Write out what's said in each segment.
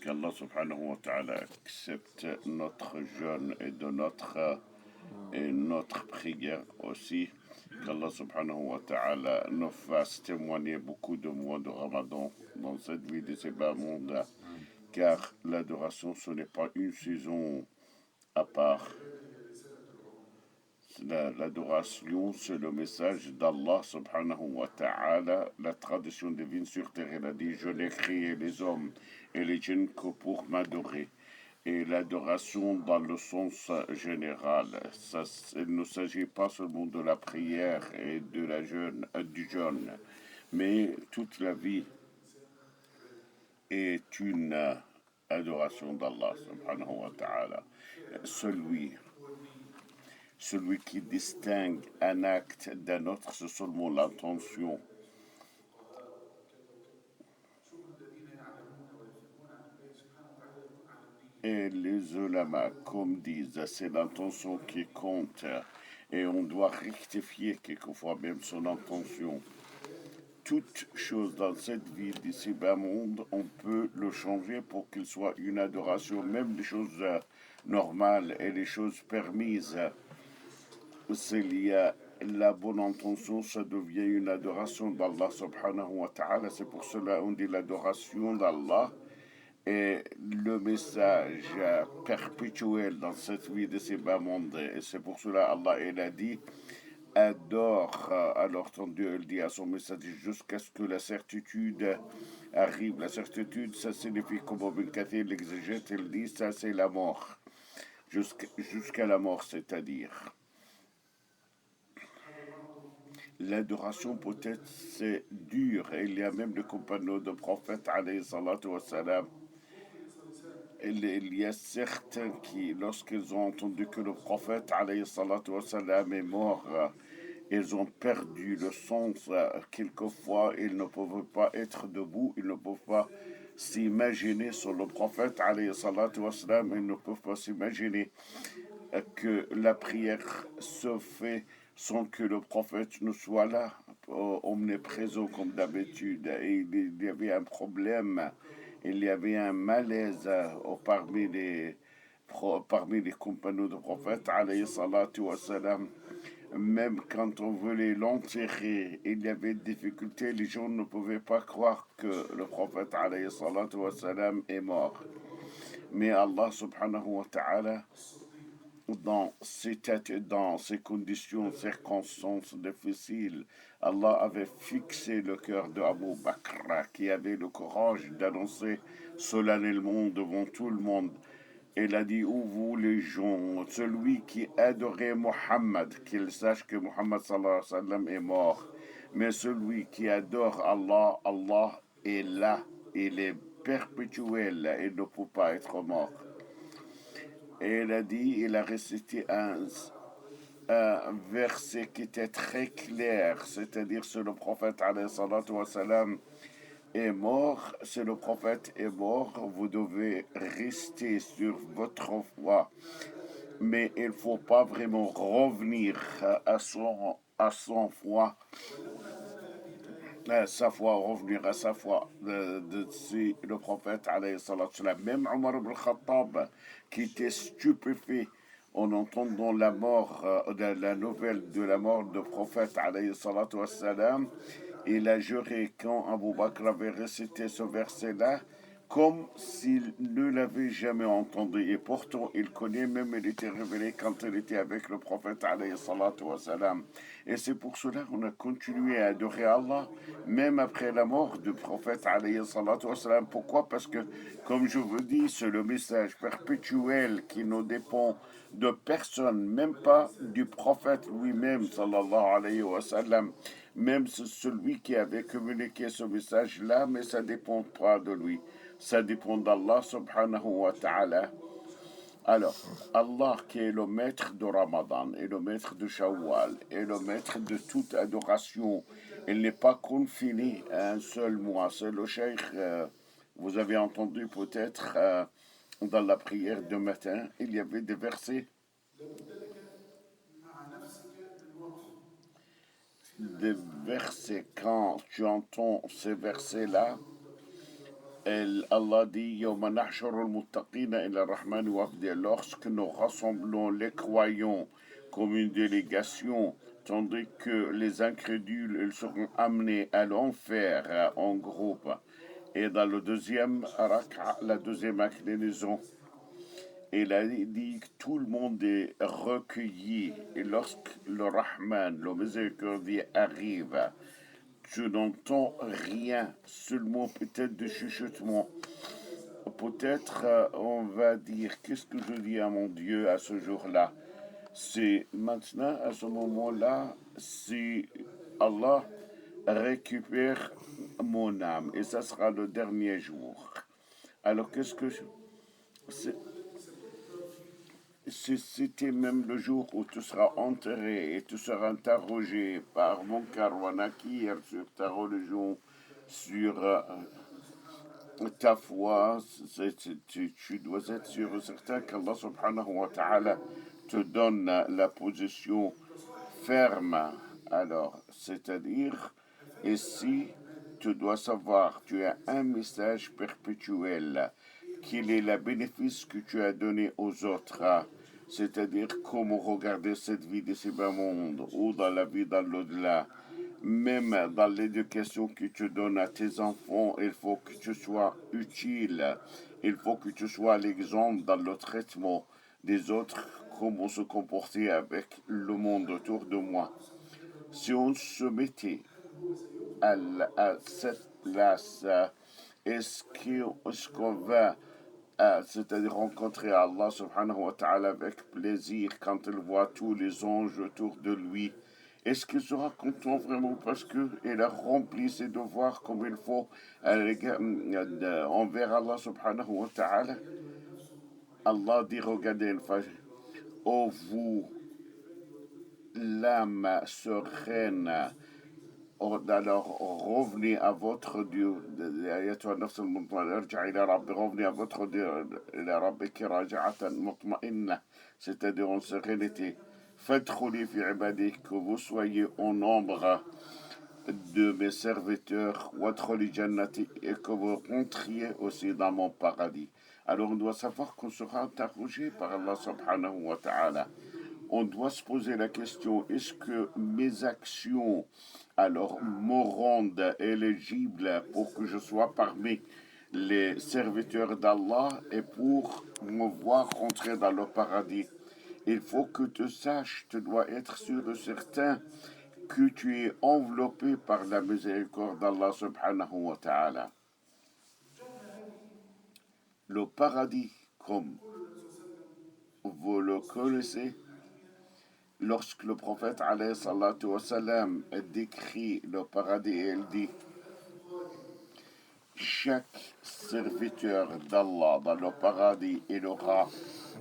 Qu'Allah subhanahu wa ta'ala accepte notre jeûne et notre prière aussi. Qu'Allah subhanahu wa ta'ala nous fasse témoigner beaucoup de mois de Ramadan dans cette vie de ces bas mondes, car l'adoration ce n'est pas une saison à part. L'adoration, c'est le message d'Allah subhanahu wa ta'ala. La tradition divine sur terre, elle a dit: je n'ai créé les hommes et les djinns que pour m'adorer. Et l'adoration dans le sens général, il ne s'agit pas seulement de la prière et du jeûne, mais toute la vie est une adoration d'Allah subhanahu wa ta'ala. Celui qui distingue un acte d'un autre, c'est seulement l'intention. Et les ulama, comme disent, c'est l'intention qui compte. Et on doit rectifier quelquefois même son intention. Toute chose dans cette vie d'ici bas monde, on peut le changer pour qu'il soit une adoration, même les choses normales et les choses permises. S'il y a la bonne intention, ça devient une adoration d'Allah subhanahu wa ta'ala. C'est pour cela qu'on dit l'adoration d'Allah est le message perpétuel dans cette vie de ces bas mondes. Et c'est pour cela Allah il a dit: adore. Alors ton Dieu il dit à son messager jusqu'à ce que la certitude arrive. La certitude, ça signifie, comme Ibn Kathir l'exégète, il dit, ça c'est la mort. Jusqu'à la mort, c'est-à-dire. L'adoration peut-être c'est dur. Et il y a même des compagnons de prophète alayhi salatu wassalam. Il y a certains qui, lorsqu'ils ont entendu que le prophète alayhi salatu wassalam est mort, ils ont perdu le sens. Quelquefois, ils ne peuvent pas être debout, ils ne peuvent pas s'imaginer sur le prophète alayhi salatu wassalam, ils ne peuvent pas s'imaginer que la prière se fait sans que le prophète ne soit là, omniprésent comme d'habitude. Et il y avait un problème, il y avait un malaise parmi les compagnons du prophète, alayhi salatu wassalam. Même quand on voulait l'enterrer, il y avait des difficultés, les gens ne pouvaient pas croire que le prophète alayhi salatu wassalam est mort. Mais Allah subhanahu wa ta'ala, dans ces conditions, circonstances difficiles, Allah avait fixé le cœur d'Abu Bakr, qui avait le courage d'annoncer solennellement devant tout le monde. Il a dit: ô vous les gens, celui qui adorait Muhammad, qu'il sache que Muhammad sallallahu alayhi wa sallam est mort. Mais celui qui adore Allah, Allah est là, il est perpétuel, il ne peut pas être mort. Et il a dit, il a récité un verset qui était très clair, c'est-à-dire c'est le prophète alayhi salatu wa salam est mort, si le prophète est mort, vous devez rester sur votre foi. Mais il ne faut pas vraiment revenir à son foi, sa foi, revenir à sa foi si le prophète alayhi salatu wa salam. Même Omar ibn Khattab, qui était stupéfait en entendant la nouvelle de la mort du prophète alayhi salatu wa salam, il a juré quand Abu Bakr avait récité ce verset-là, comme s'il ne l'avait jamais entendu. Et pourtant, il connaît, même il était révélé quand il était avec le prophète alayhi salatu wa salam. Et c'est pour cela qu'on a continué à adorer Allah, même après la mort du prophète alayhi salatu wa salam. Pourquoi? Parce que, comme je vous dis, c'est le message perpétuel qui ne dépend de personne, même pas du prophète lui-même, sallallahu alayhi wa sallam. Même celui qui avait communiqué ce message-là, mais ça ne dépend pas de lui. Ça dépend d'Allah subhanahu wa ta'ala. Alors, Allah qui est le maître de Ramadan, et le maître de Shawwal, et le maître de toute adoration, il n'est pas confiné à un seul mois. C'est le cheikh, vous avez entendu peut-être dans la prière de matin, il y avait des versets quand tu entends ces versets-là, Allah dit Yawma nahshuru al-muttaqina ila ar-Rahman wafda. Lorsque nous rassemblons les croyants comme une délégation, tandis que les incrédules ils seront amenés à l'enfer en groupe. Et dans le deuxième raka, la deuxième inclinaison, il a dit que tout le monde est recueilli. Et lorsque le Rahman, le miséricordieux, arrive, tu n'entends rien, seulement peut-être de chuchotement. Peut-être on va dire, qu'est-ce que je dis à mon Dieu à ce jour-là? C'est maintenant, à ce moment-là, si Allah récupère mon âme, et ça sera le dernier jour. Alors qu'est-ce que c'était même le jour où tu seras enterré et tu seras interrogé par Munkar wa Nakir sur ta religion, sur ta foi, tu dois être sûr et certain qu'Allah subhanahu wa ta'ala te donne la position ferme. Alors, c'est-à-dire, ici, tu dois savoir, tu as un message perpétuel, qu'il est le bénéfice que tu as donné aux autres, c'est-à-dire comment regarder cette vie de ce bas monde ou dans la vie dans l'au-delà. Même dans l'éducation que tu donnes à tes enfants, il faut que tu sois utile. Il faut que tu sois l'exemple dans le traitement des autres, comment se comporter avec le monde autour de moi. Si on se mettait à cette place, est-ce qu'on va, c'est-à-dire rencontrer Allah subhanahu wa ta'ala avec plaisir quand il voit tous les anges autour de lui? Est-ce qu'il sera content vraiment parce qu'il a rempli ses devoirs comme il faut envers Allah subhanahu wa ta'ala? Allah dit, regardez une fois, ô vous, l'âme sereine, alors revenez à votre Dieu, revenez à votre Dieu, c'est-à-dire en sérénité. Fadkhuli fi ibadi, que vous soyez au nombre de mes serviteurs, et que vous rentriez aussi dans mon paradis. Alors on doit savoir qu'on sera interrogé par Allah subhanahu wa ta'ala. On doit se poser la question, est-ce que mes actions alors me rendent éligible pour que je sois parmi les serviteurs d'Allah et pour me voir entrer dans le paradis? Il faut que tu saches, tu dois être sûr et certain que tu es enveloppé par la miséricorde d'Allah subhanahu wa ta'ala. Le paradis, comme vous le connaissez, lorsque le prophète alayhi salatu wa salam décrit le paradis, il dit chaque serviteur d'Allah dans le paradis, il aura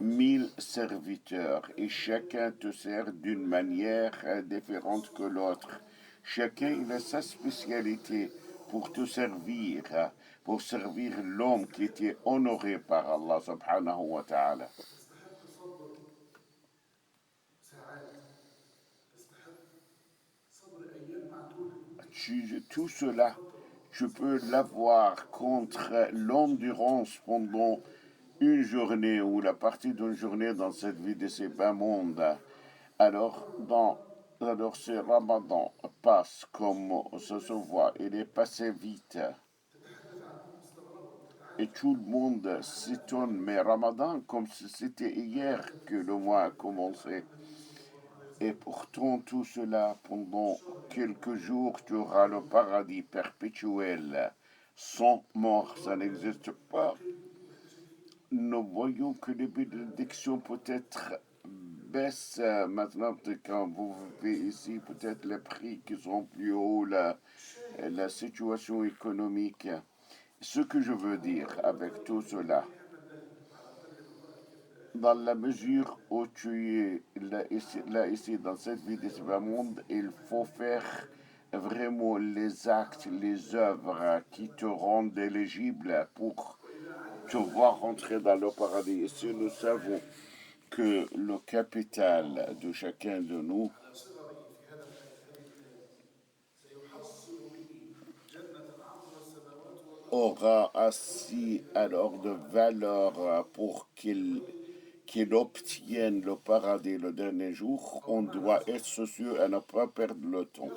1000 serviteurs et chacun te sert d'une manière différente que l'autre. Chacun il a sa spécialité pour te servir, pour servir l'homme qui était honoré par Allah subhanahu wa ta'ala. Tout cela, je peux l'avoir contre l'endurance pendant une journée ou la partie d'une journée dans cette vie de ces bas mondes. Alors, ce Ramadan passe comme ça se voit, il est passé vite. Et tout le monde s'étonne, mais Ramadan, comme si c'était hier que le mois a commencé. Et pourtant, tout cela, pendant quelques jours, tu auras le paradis perpétuel, sans mort, ça n'existe pas. Nous voyons que les bénédictions peut-être baissent maintenant quand vous vivez ici, peut-être les prix qui sont plus hauts, la situation économique. Ce que je veux dire avec tout cela, dans la mesure où tu es là ici dans cette vie de ce monde, il faut faire vraiment les actes, les œuvres qui te rendent éligible pour te voir entrer dans le paradis. Et si nous savons que le capital de chacun de nous aura assez alors de valeur pour qu'il obtienne le paradis le dernier jour, on doit être soucieux à ne pas perdre le temps.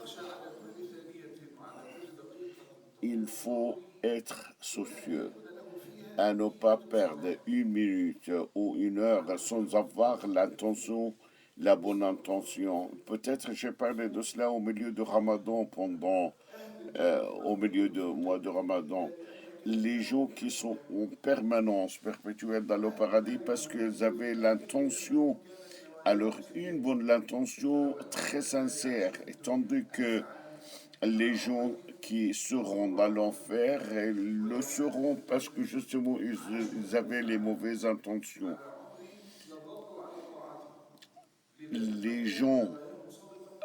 Il faut être soucieux à ne pas perdre une minute ou une heure sans avoir l'intention, la bonne intention. Peut-être j'ai parlé de cela au milieu de Ramadan, au milieu du mois de Ramadan. Les gens qui sont en permanence perpétuelle dans le paradis parce qu'ils avaient l'intention, alors une bonne intention très sincère, et tandis que les gens qui seront dans l'enfer le seront parce que justement ils avaient les mauvaises intentions. Les gens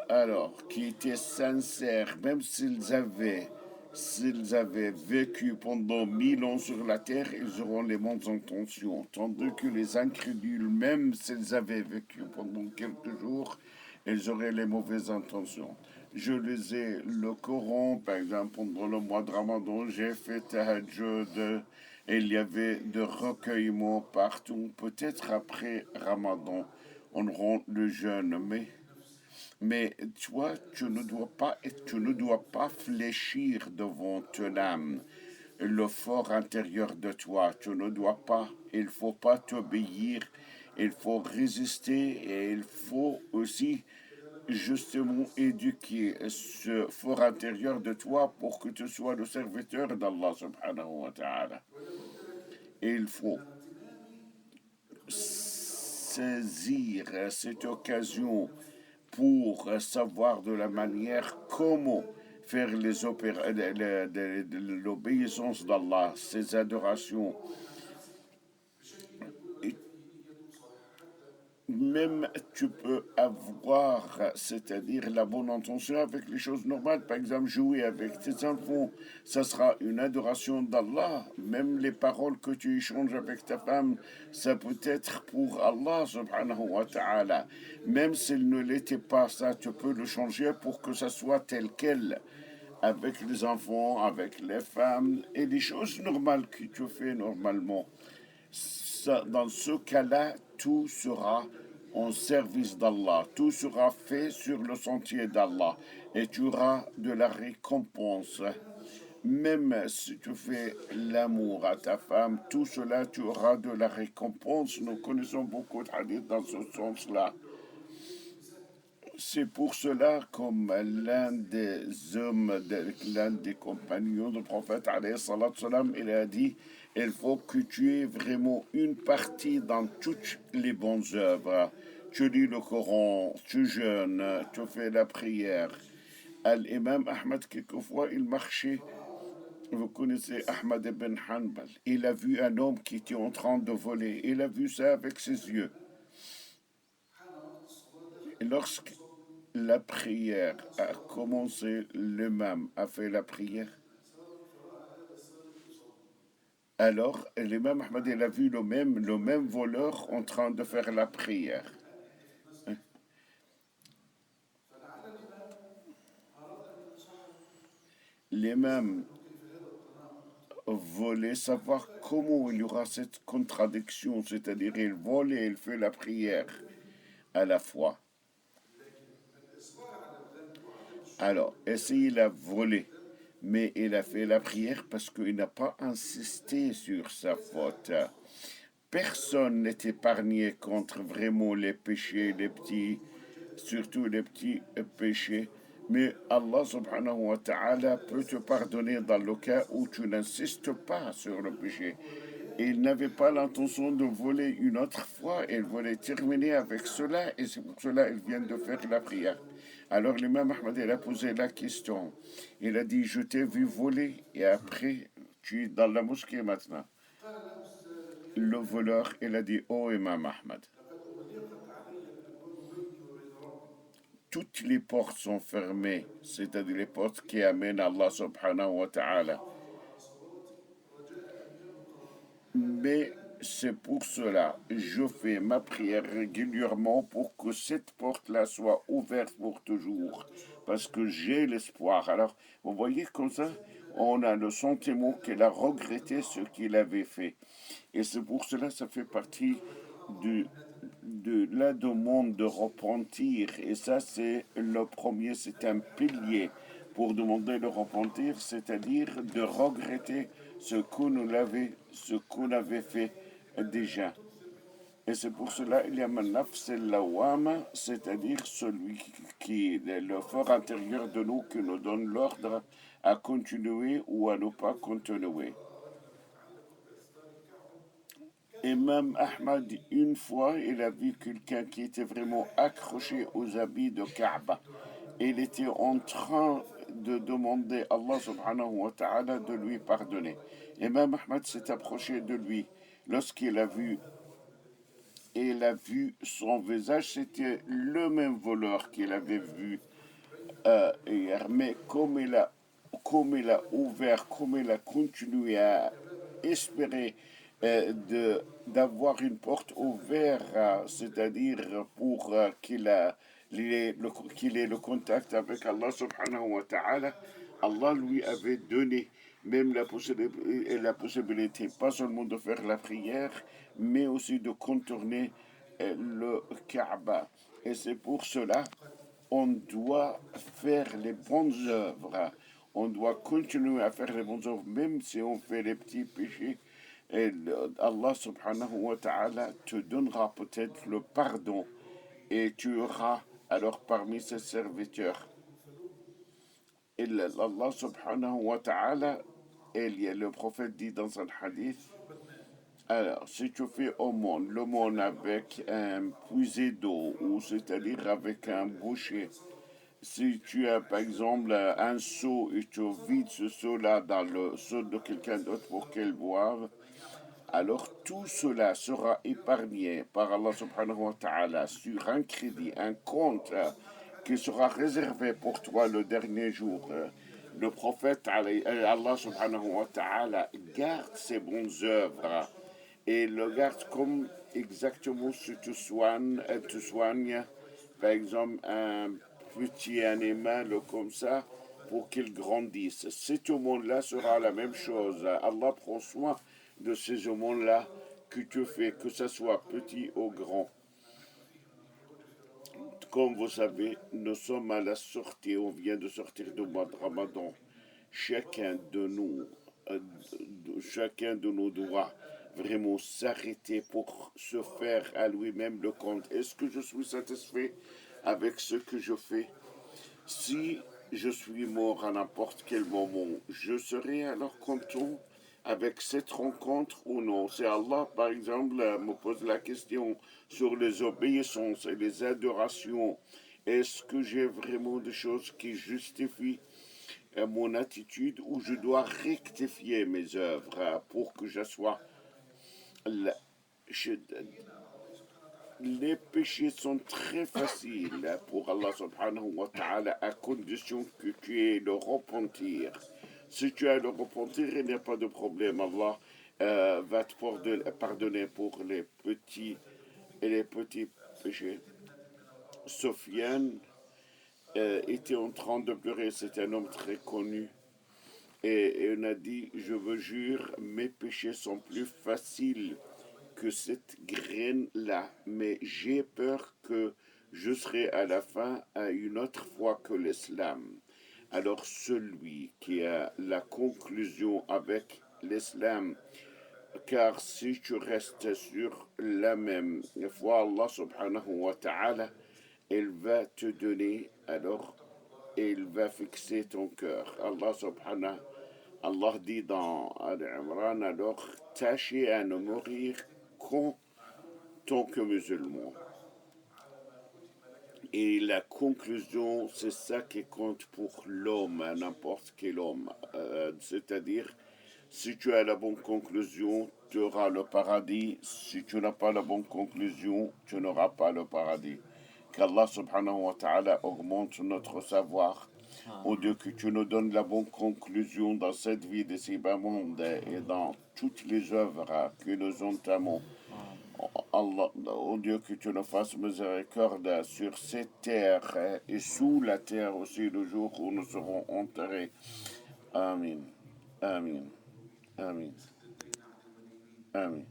alors qui étaient sincères, même s'ils avaient vécu pendant 1000 ans sur la terre, ils auront les bonnes intentions. Tandis que les incrédules, même s'ils avaient vécu pendant quelques jours, ils auraient les mauvaises intentions. Je lisais le Coran, par exemple, pendant le mois de Ramadan, j'ai fait Tahajjud, et il y avait de recueillements partout. Peut-être après Ramadan, on rentre le jeûne, mais toi, tu ne dois pas fléchir devant ton âme, le fort intérieur de toi. Tu ne dois pas, il ne faut pas t'obéir, il faut résister et il faut aussi justement éduquer ce fort intérieur de toi pour que tu sois le serviteur d'Allah subhanahu wa ta'ala. Et il faut saisir cette occasion pour savoir de la manière comment faire l'obéissance d'Allah, ses adorations. Et même tu peux avoir, c'est-à-dire la bonne intention avec les choses normales. Par exemple, jouer avec tes enfants, ça sera une adoration d'Allah. Même les paroles que tu échanges avec ta femme, ça peut être pour Allah subhanahu wa ta'ala. Même s'il ne l'était pas, ça, tu peux le changer pour que ça soit tel quel. Avec les enfants, avec les femmes et les choses normales que tu fais normalement. Dans ce cas-là, tout sera en service d'Allah, tout sera fait sur le sentier d'Allah et tu auras de la récompense. Même si tu fais l'amour à ta femme, tout cela, tu auras de la récompense. Nous connaissons beaucoup de hadiths dans ce sens-là. C'est pour cela, comme l'un des hommes, l'un des compagnons du prophète, alayhi salatu salam, il a dit, il faut que tu aies vraiment une partie dans toutes les bonnes œuvres. Tu lis le Coran, tu jeûnes, tu fais la prière. L'imam Ahmad, quelquefois, il marchait. Vous connaissez Ahmad ibn Hanbal. Il a vu un homme qui était en train de voler. Il a vu ça avec ses yeux. Et lorsque la prière a commencé, l'imam a fait la prière. Alors, l'imam Ahmad, il a vu le même voleur en train de faire la prière. L'imam voulait savoir comment il y aura cette contradiction, c'est-à-dire il vole et il fait la prière à la fois. Alors, essayez il a volé, mais il a fait la prière parce qu'il n'a pas insisté sur sa faute. Personne n'est épargné contre vraiment les péchés, les petits, surtout les petits péchés. Mais Allah subhanahu wa ta'ala peut te pardonner dans le cas où tu n'insistes pas sur le péché. Il n'avait pas l'intention de voler une autre fois, il voulait terminer avec cela et c'est pour cela qu'il vient de faire la prière. Alors l'imam Ahmad il a posé la question. Il a dit, je t'ai vu voler et après tu es dans la mosquée maintenant. Le voleur, il a dit, oh imam Ahmad, toutes les portes sont fermées, c'est-à-dire les portes qui amènent à Allah subhanahu wa ta'ala. Mais c'est pour cela que je fais ma prière régulièrement pour que cette porte-là soit ouverte pour toujours. Parce que j'ai l'espoir. Alors, vous voyez comme ça, On a le sentiment qu'il a regretté ce qu'il avait fait. Et c'est pour cela que ça fait partie du, de la demande de repentir. Et ça, c'est le premier, c'est un pilier pour demander de repentir, c'est-à-dire de regretter ce qu'on avait fait déjà. Et c'est pour cela qu'il y a nafs al-lawama, c'est-à-dire celui qui est le fort intérieur de nous qui nous donne l'ordre à continuer ou à ne pas continuer. Imam Ahmad, une fois, il a vu quelqu'un qui était vraiment accroché aux habits de Kaaba. Il était en train de demander à Allah subhanahu wa ta'ala de lui pardonner. Imam Ahmad s'est approché de lui. Lorsqu'il a vu il a vu son visage, c'était le même voleur qu'il avait vu hier. Mais comme il a ouvert, comme il a continué à espérer d'avoir une porte ouverte, c'est-à-dire pour qu'il ait le contact avec Allah subhanahu wa ta'ala, Allah lui avait donné même la possibilité pas seulement de faire la prière, mais aussi de contourner le Kaaba. Et c'est pour cela on doit faire les bonnes œuvres. On doit continuer à faire les bonnes œuvres, même si on fait les petits péchés. Et Allah subhanahu wa ta'ala te donnera peut-être le pardon et tu auras alors parmi ses serviteurs. Et Allah subhanahu wa ta'ala, le prophète dit dans un hadith, alors, si tu fais l'aumône avec un puisé d'eau, ou c'est-à-dire avec un boucher, si tu as par exemple un seau et tu vides ce seau-là dans le seau de quelqu'un d'autre pour qu'elle boive, alors tout cela sera épargné par Allah subhanahu wa ta'ala sur un crédit, un compte qui sera réservé pour toi le dernier jour. Le prophète, Allah subhanahu wa ta'ala, garde ses bonnes œuvres et le garde comme exactement si tu soignes, par exemple, un petit animal comme ça pour qu'il grandisse. Cet monde-là sera la même chose. Allah prend soin de ces monde-là que tu fais, que ce soit petit ou grand. Comme vous savez, nous sommes à la sortie, on vient de sortir du mois de Ramadan. Chacun de nous, euh, chacun de nous doit vraiment s'arrêter pour se faire à lui-même le compte. Est-ce que je suis satisfait avec ce que je fais? Si je suis mort à n'importe quel moment, je serai alors content avec cette rencontre ou non? C'est Allah, par exemple, me pose la question sur les obéissances et les adorations. Est-ce que j'ai vraiment des choses qui justifient mon attitude ou je dois rectifier mes œuvres pour que je sois... je- les péchés sont très faciles pour Allah subhanahu wa ta'ala à condition que tu aies le repentir. Si tu as le repentir, il n'y a pas de problème. Allah va te pardonner pour les petits et les petits péchés. Sofiane était en train de pleurer, c'est un homme très connu. Et on a dit, je vous jure, mes péchés sont plus faciles que cette graine-là, mais j'ai peur que je serai à la fin à une autre foi que l'islam. Alors celui qui a la conclusion avec l'islam, car si tu restes sur la même foi, Allah subhanahu wa ta'ala, il va te donner, alors il va fixer ton cœur. Allah dit dans Al-Imran, alors tâchez à ne mourir qu'en tant que musulman. Et la conclusion, c'est ça qui compte pour l'homme, n'importe quel homme. C'est-à-dire, si tu as la bonne conclusion, tu auras le paradis. Si tu n'as pas la bonne conclusion, tu n'auras pas le paradis. Qu'Allah subhanahu wa ta'ala augmente notre savoir. Oh Dieu, que tu nous donnes la bonne conclusion dans cette vie de ces bas mondes et dans toutes les œuvres que nous entamons. Allah, oh Dieu, que tu nous fasses miséricorde sur cette terre et sous la terre aussi le jour où nous serons enterrés. Amen. Amin. Amin. Amin.